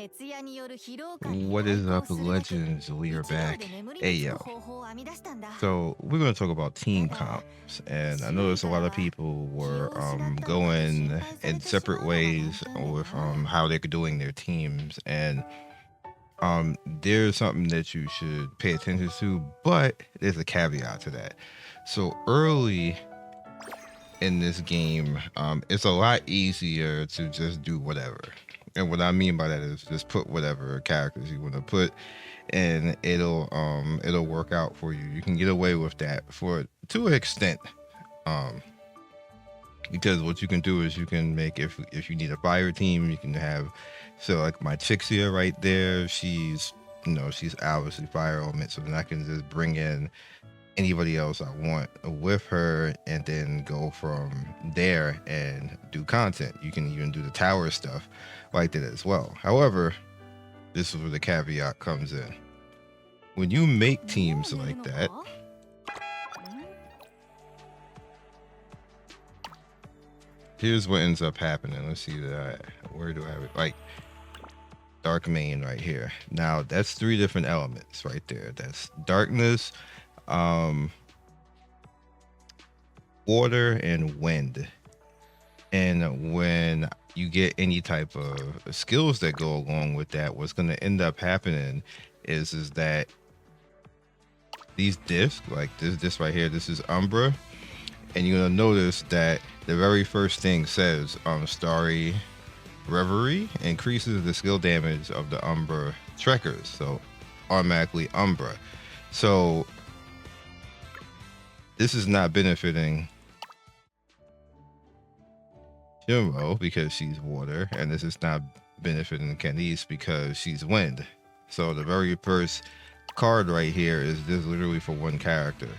What is up, legends? We are back. Hey yo. So we're gonna talk about team comps, and I noticed a lot of people were going in separate ways with how they're doing their teams, and there's something that you should pay attention to, but there's a caveat to that. So early in this game, it's a lot easier to just do whatever. And what I mean by that is just put whatever characters you want to put, and it'll work out for you. You can get away with that for to an extent. Because what you can do is you can make, if you need a fire team, you can have, so like my Chixia right there, she's she's obviously fire element, so then I can just bring in anybody else I want with her and then go from there and do content. You can even do the tower stuff like that as well. However, this is where the caveat comes in. When you make teams like that, here's what ends up happening. Let's see that. Where do I have it? Like dark main right here. Now that's 3 different elements right there. That's darkness, water, and wind. And when you get any type of skills that go along with that, what's going to end up happening is that these discs, like this right here, this is Umbra, and you're going to notice that the very first thing says Starry Reverie increases the skill damage of the Umbra trekkers, so automatically Umbra. So this is not benefiting Shimro because she's water, and this is not benefiting Candice because she's wind. So the very first card right here is just literally for one character.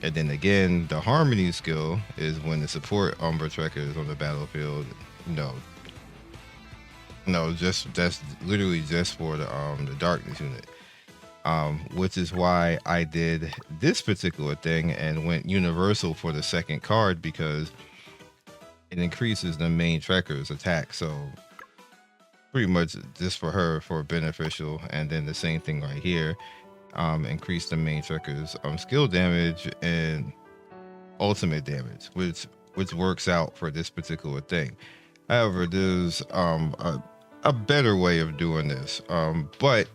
And then again, the harmony skill is when the support Umbra Trekker is on the battlefield. Just that's literally just for the darkness unit. Which is why I did this particular thing and went universal for the second card, because it increases the main trekker's attack. So pretty much just for her for beneficial, and then the same thing right here, increase the main trekker's skill damage and ultimate damage, which works out for this particular thing. However, there's a better way of doing this, but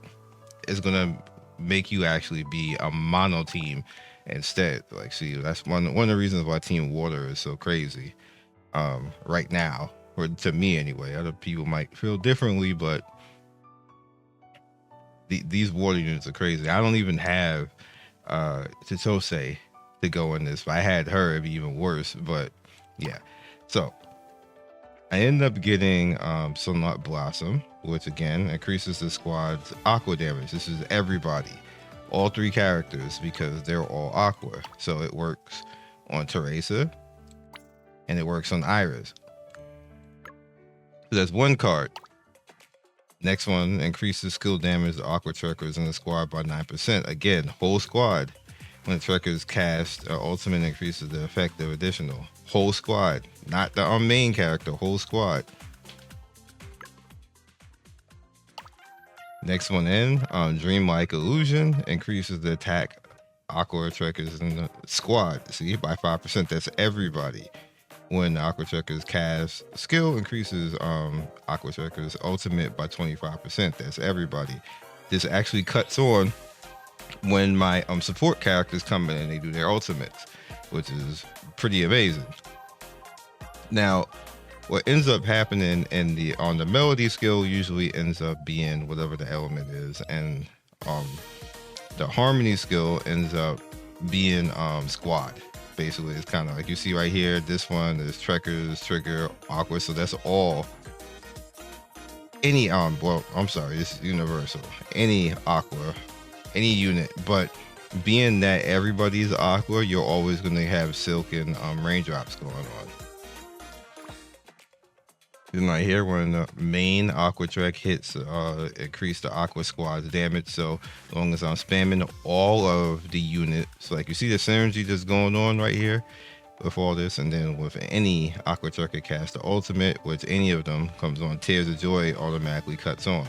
it's gonna make you actually be a mono team instead. Like, see, that's one of the reasons why Team Water is so crazy right now, or to me anyway. Other people might feel differently, but these water units are crazy. I don't even have Totose to go in this. If I had her, it'd be even worse. But yeah, so I ended up getting Sunlight Blossom, which again increases the squad's aqua damage. This is everybody, all 3 characters, because they're all aqua. So it works on Teresa and it works on Iris. So that's one card. Next one increases skill damage to aqua trekkers in the squad by 9%. Again, whole squad. When the trekkers cast ultimate, increases the effect of additional. Whole squad, not the main character, whole squad. Next one in, Dreamlike Illusion increases the attack aqua trekkers in the squad. See, by 5%. That's everybody. When the aqua trekkers cast skill, increases aqua trekkers ultimate by 25%. That's everybody. This actually cuts on when my support characters come in and they do their ultimates, which is pretty amazing. Now, what ends up happening on the melody skill usually ends up being whatever the element is, and the harmony skill ends up being squad. Basically, it's kind of like you see right here. This one is trekkers, trigger, aqua, so that's all. Any well, I'm sorry, this is universal. Any aqua, any unit, but being that everybody's aqua, you're always going to have silk and raindrops going on. Then right here, when the main aqua trek hits, increase the aqua squad's damage. So as long as I'm spamming all of the units, like you see the synergy that's going on right here with all this, and then with any aqua trekker cast the ultimate, which any of them comes on, Tears of Joy automatically cuts on.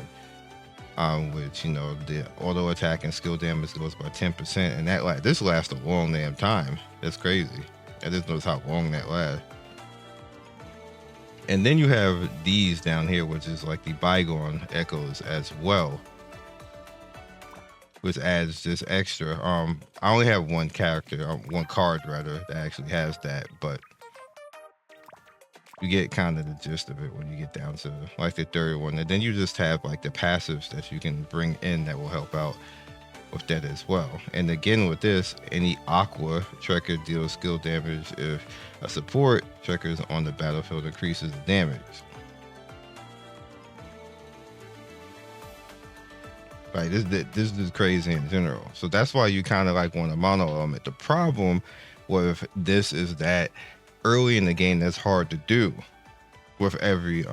which, you know, the auto attack and skill damage goes by 10%, and that this lasts a long damn time. That's crazy. I just noticed how long that lasts. And then you have these down here, which is like the bygone echoes as well, which adds this extra. I only have one character, one card rather, that actually has that, but you get kind of the gist of it when you get down to like the third one. And then you just have like the passives that you can bring in that will help out with that as well. And again, with this, any aqua tracker deals skill damage if a support tracker is on the battlefield, increases the damage. Right, this is crazy in general. So that's why you kind of like want a mono element. The problem with this is that early in the game, that's hard to do with every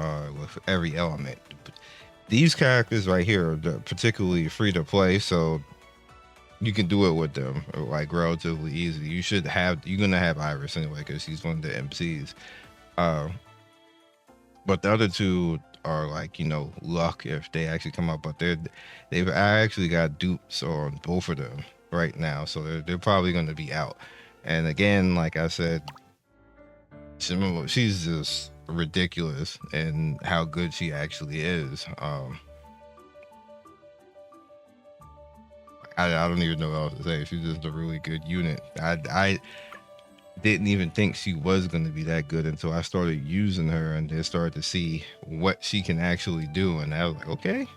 element. These characters right here are particularly free to play, so you can do it with them like relatively easy. You're gonna have Iris anyway because she's one of the MCs. But the other two are like, you know, luck if they actually come up. But they've actually got dupes on both of them right now, so they're probably going to be out. And again, like I said, she's just ridiculous in how good she actually is. I don't even know what else to say. She's just a really good unit. I didn't even think she was going to be that good until I started using her and then started to see what she can actually do, and I was like, okay.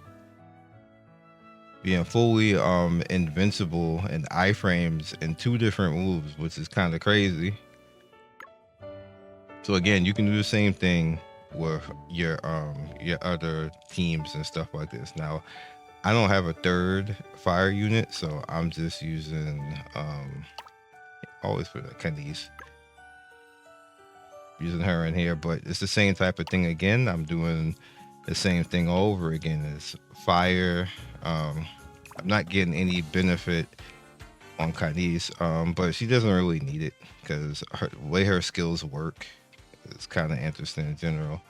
Being fully invincible and iframes in 2 different moves, which is kind of crazy. So again, you can do the same thing with your other teams and stuff like this. Now, I don't have a third fire unit, so I'm just using always for the Candice, using her in here. But it's the same type of thing again. I'm doing the same thing over again. It's fire. I'm not getting any benefit on Candice, but she doesn't really need it because the way her skills work is kind of interesting in general.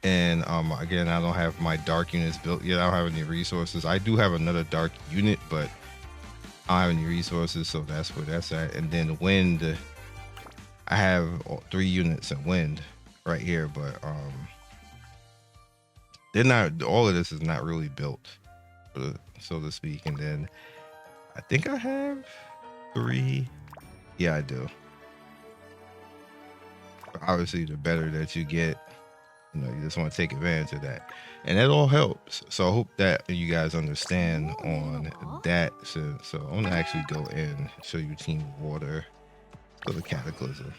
And again, I don't have my dark units built yet. I don't have any resources. I do have another dark unit, but I don't have any resources, so that's where that's at. And then wind, I have 3 units in wind right here, but they're not, all of this is not really built, so to speak. And then I think I have 3. Yeah, I do. But obviously, the better that you get, you know, you just want to take advantage of that, and that all helps. So I hope that you guys understand on that. So I'm gonna actually go in and show you Team Water. Let's go to Cataclysm.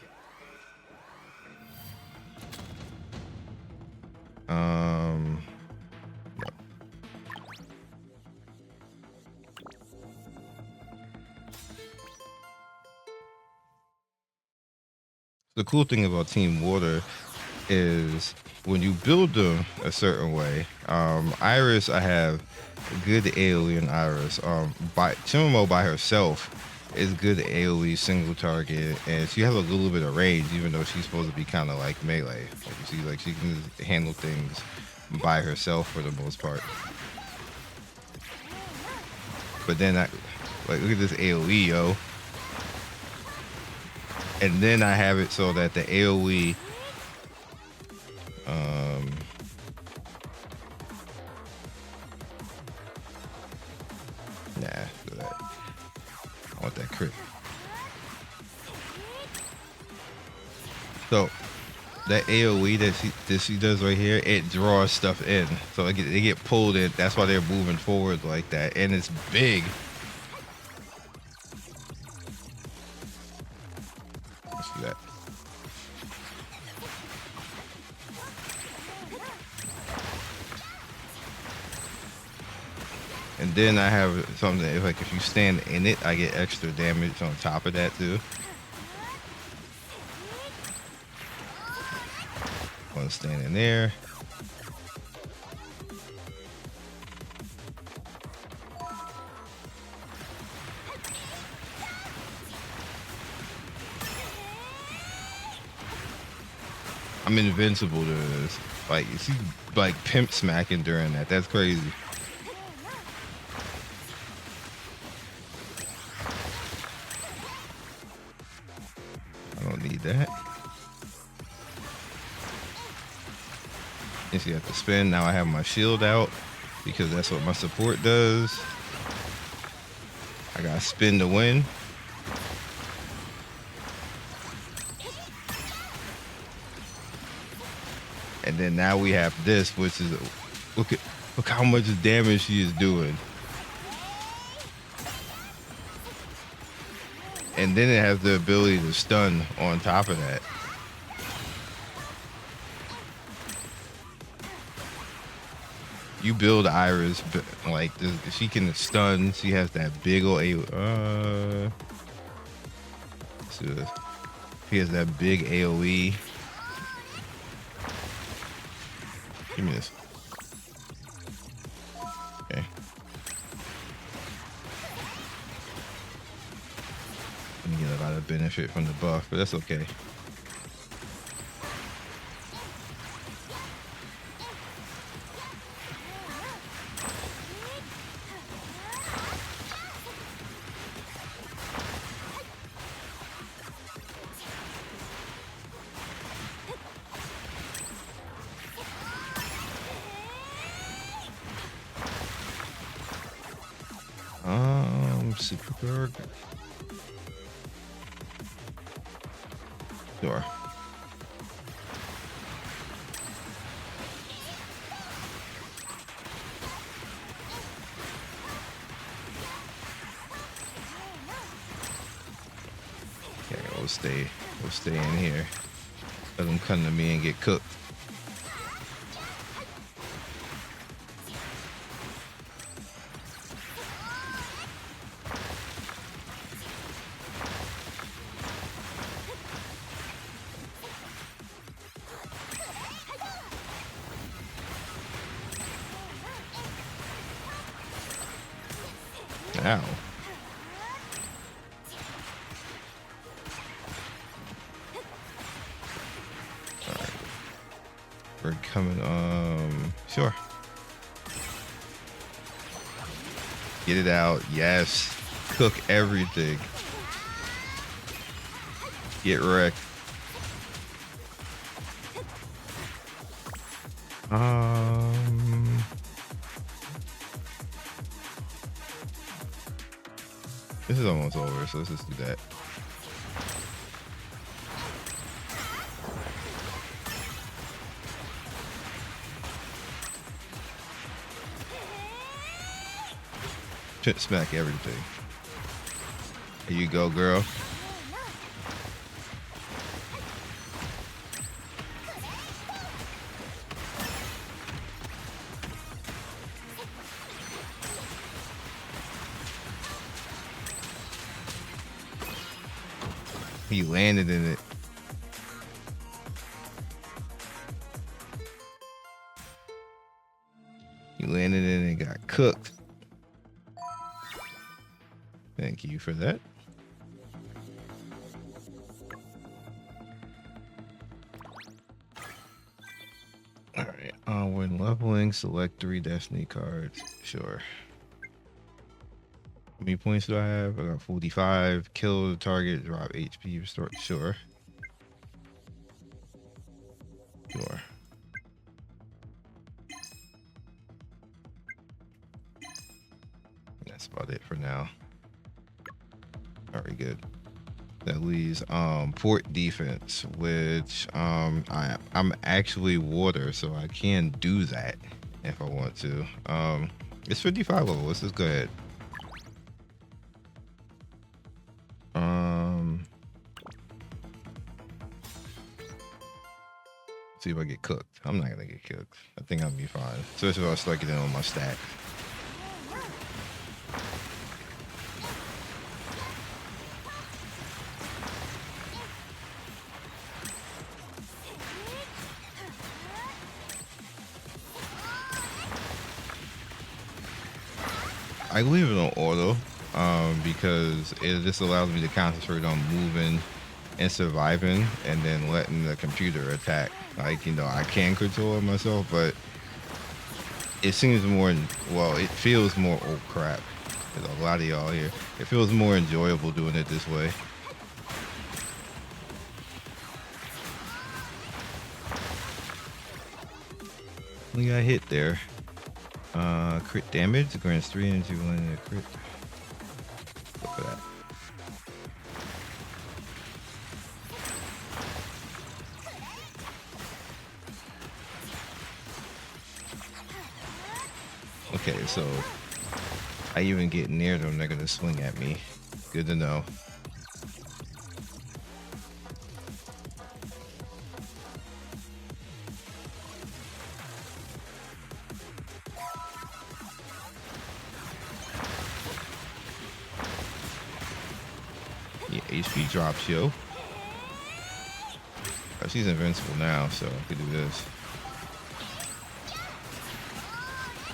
The cool thing about Team Water is when you build them a certain way. Iris, I have good AoE in Iris. By Chimamo by herself is good AoE single target, and she has a little bit of range, even though she's supposed to be kind of like melee. Like you see, like she can handle things by herself for the most part. But then look at this AoE, yo. And then I have it so that the AoE do that. I want that crit. So that AoE that she does right here, it draws stuff in. So they get pulled in. That's why they're moving forward like that. And it's big. Let's do that. And then I have something, if you stand in it, I get extra damage on top of that too. One stand in there. I'm invincible to this. Like, you see, like pimp smacking during that. That's crazy. I don't need that. And so you have to spin. Now I have my shield out because that's what my support does. I gotta spin to win. And then now we have this, which is look how much damage she is doing. And then it has the ability to stun on top of that. You build Iris, but like this, she can stun. She has that big old he has that big AoE. Give me this. Okay. I'm gonna get a lot of benefit from the buff, but that's okay. Super. Sure. Okay, we'll stay in here. Let them come to me and get cooked. Ow. All right. We're coming, sure. Get it out, yes. Cook everything. Get wrecked. This is almost over, so let's just do that. Smack everything. Here you go, girl. He landed in it. He landed in it and got cooked. Thank you for that. All right. When leveling, select 3 destiny cards. Sure. How many points do I have? I got 45. Kill the target, drop HP, restore. Sure. Sure. That's about it for now. Very good. That leaves port defense, which I'm actually water, so I can do that if I want to. It's 55 level. Let's just go ahead. See if I get cooked. I'm not gonna get cooked. I think I'll be fine. Especially if I start getting on my stack. I leave it on auto because it just allows me to concentrate on moving and surviving, and then letting the computer attack. Like, I can control it myself, but it seems more, well, it feels more, oh crap, there's a lot of y'all here. It feels more enjoyable doing it this way. We got hit there. Crit damage grants 3 energy when in a crit. Look for that. Okay, so I even get near them, they're gonna swing at me. Good to know. Yeah, HP drops, yo. Oh, she's invincible now, so I can do this.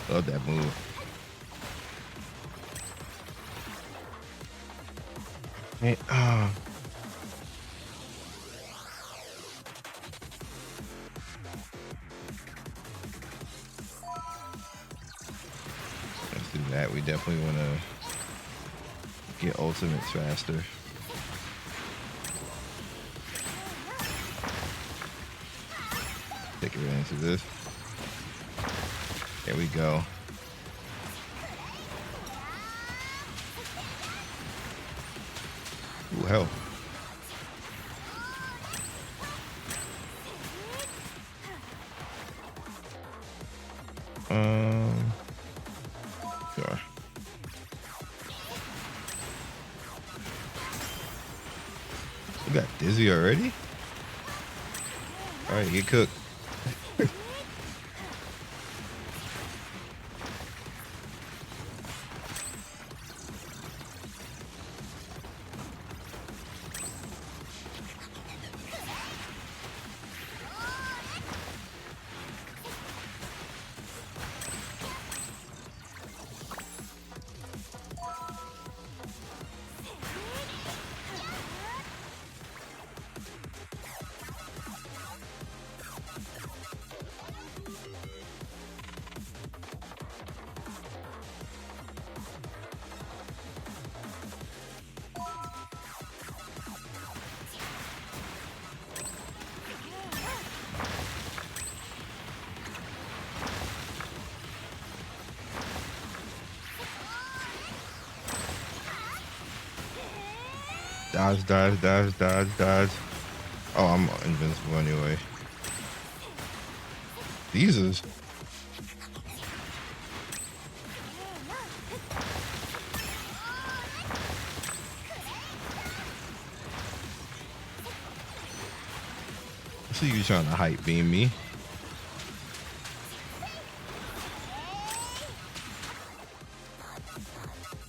Love that move. Hey, let's do that. We definitely want to get ultimates faster. Take advantage of this. There we go. Ooh, hell. Sure. We got dizzy already? Alright, get cooked. Dodge, dodge, dodge, dodge, dodge. Oh, I'm invincible anyway. Jesus. I see you trying to hype beam me.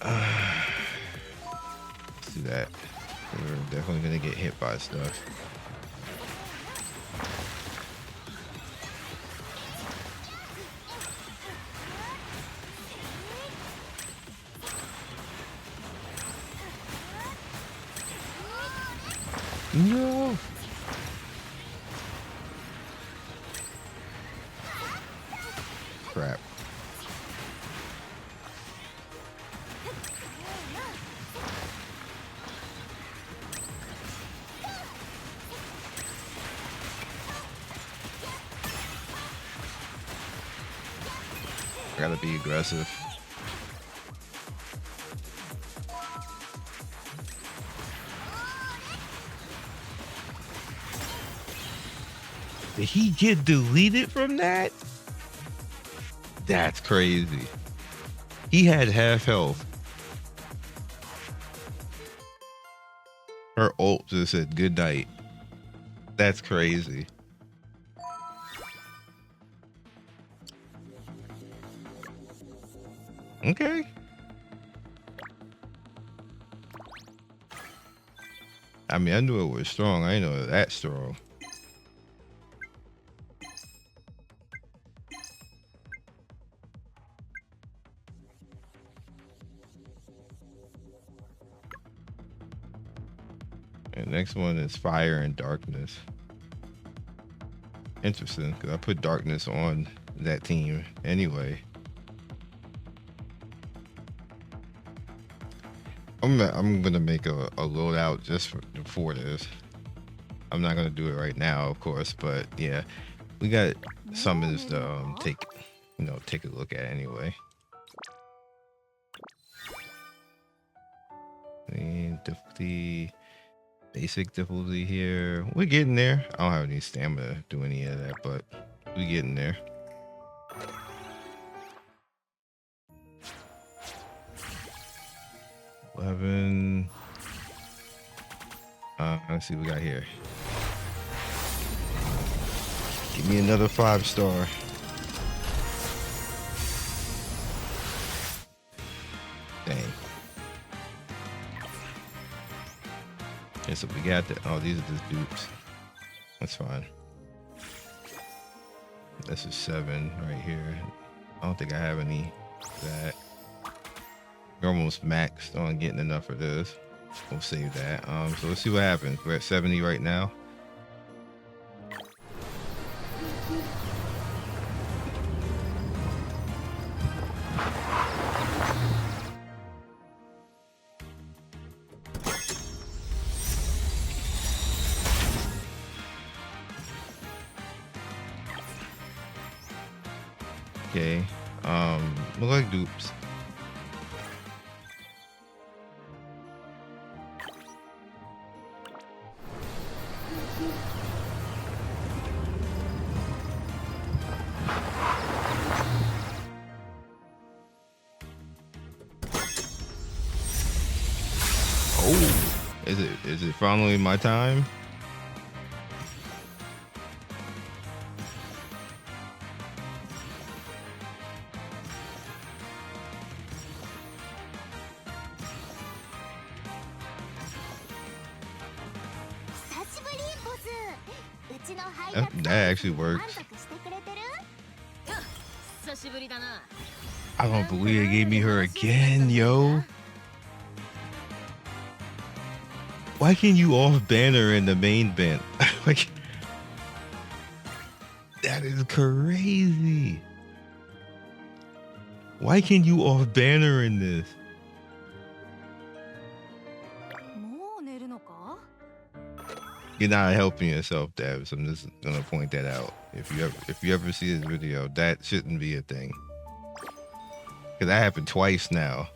Let's do that. We're definitely gonna get hit by stuff. No. Crap. I gotta be aggressive. Did he get deleted from that? That's crazy. He had half health. Her ult just said good night. That's crazy. Okay. I mean, I knew it was strong. I didn't know it was that strong. And next one is fire and darkness. Interesting, because I put darkness on that team anyway. I'm gonna make a loadout just for this. I'm not gonna do it right now, of course, but yeah, we got summons to take a look at anyway. And difficulty, basic difficulty here. We're getting there. I don't have any stamina to do any of that, but we're getting there. Let's see what we got here. Give me another 5-star. Dang. Okay, so we got that. Oh, these are just dupes. That's fine. This is 7 right here. I don't think I have any of that. We're almost maxed on getting enough of this. We'll save that. So let's see what happens. We're at 70 right now. Okay. Look like dupes. Oh, is it finally my time? That actually works. I don't believe they gave me her again, yo. Why can't you off banner in the main event? Like, that is crazy. Why can't you off banner in this? You're not helping yourself, Devs. I'm just gonna point that out. If you ever see this video, that shouldn't be a thing. Cause that happened twice now.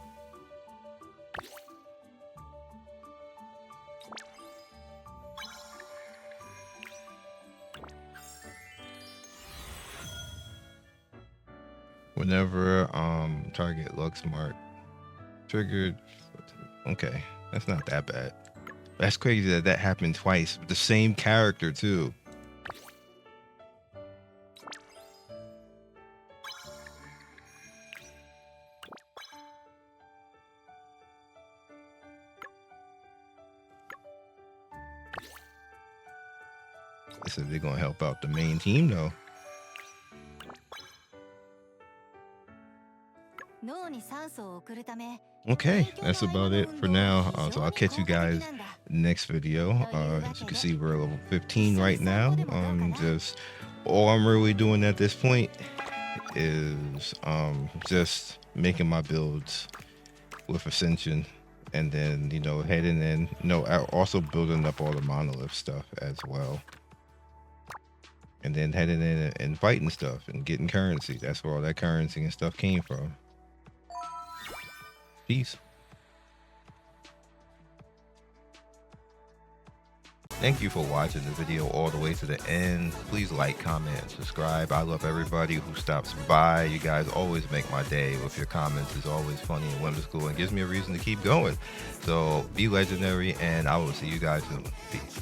Whenever target Lux mark triggered. Okay, that's not that bad. That's crazy that that happened twice with the same character too. They said they're gonna help out the main team though. Okay, that's about it for now. So I'll catch you guys next video. As you can see, we're level 15 right now. Just all I'm really doing at this point is just making my builds with Ascension, and then heading in. Also building up all the monolith stuff as well, and then heading in and fighting stuff and getting currency. That's where all that currency and stuff came from. Peace. Thank you for watching the video all the way to the end. Please like, comment, and subscribe. I love everybody who stops by. You guys always make my day with your comments. It's always funny and whimsical and gives me a reason to keep going. So be legendary, and I will see you guys soon. Peace.